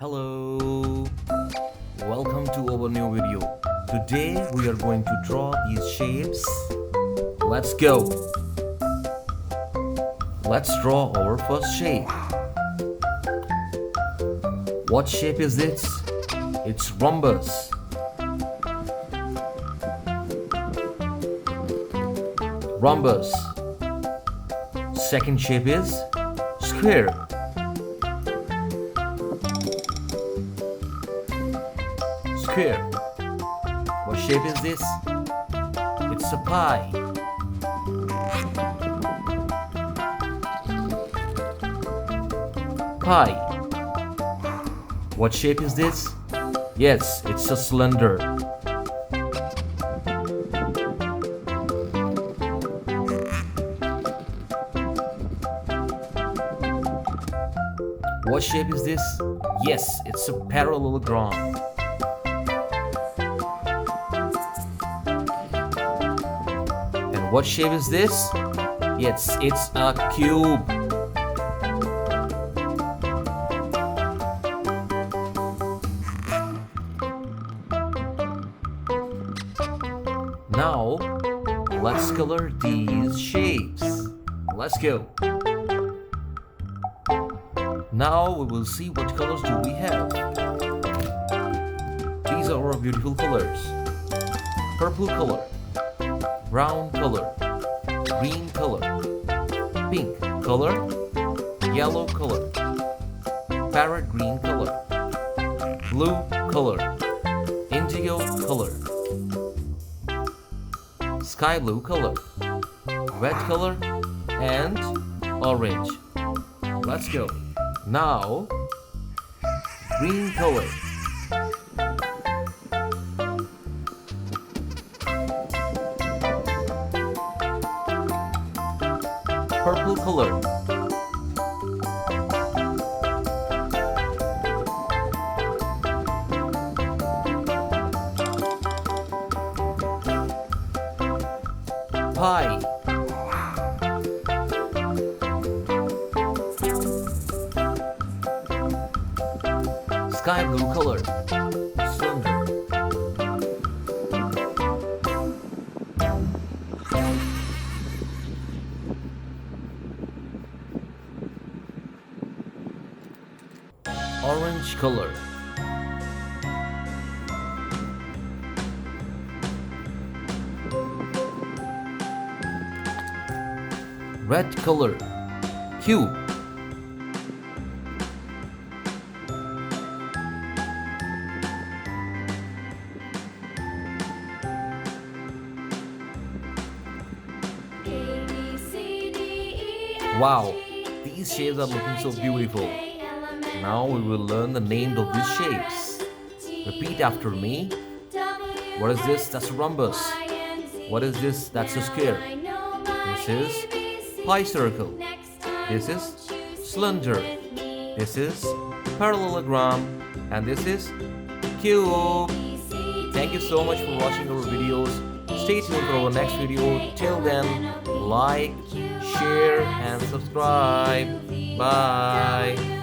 Hello, welcome to our new video. Today we are going to draw these shapes. Let's go. Let's draw our first shape. What shape is this? It's rhombus. Rhombus. Second shape is square. Square. What shape is this? It's a pie. Pie. What shape is this? Yes, it's a cylinder. What shape is this? Yes, it's a parallelogram. And what shape is this? Yes, it's a cube. Now, let's color these shapes. Let's go. Now we will see what colors do we have. These are our beautiful colors. Purple color, brown color, green color, pink color, yellow color, parrot green color, blue color, indigo color, sky blue color, red color, and orange. Let's go. Now, green color. Purple color. Pie. Sky blue color. Cylinder. Orange color. Red color. Cube. Wow, these shapes are looking so beautiful. Now we will learn the names of these shapes. Repeat after me. What is this? That's a rhombus. What is this? That's a square. This is pie circle. This is cylinder. This is parallelogram. And this is cube. Thank you so much for watching our videos. Stay tuned for our next video. Till then, like, share and subscribe. Bye.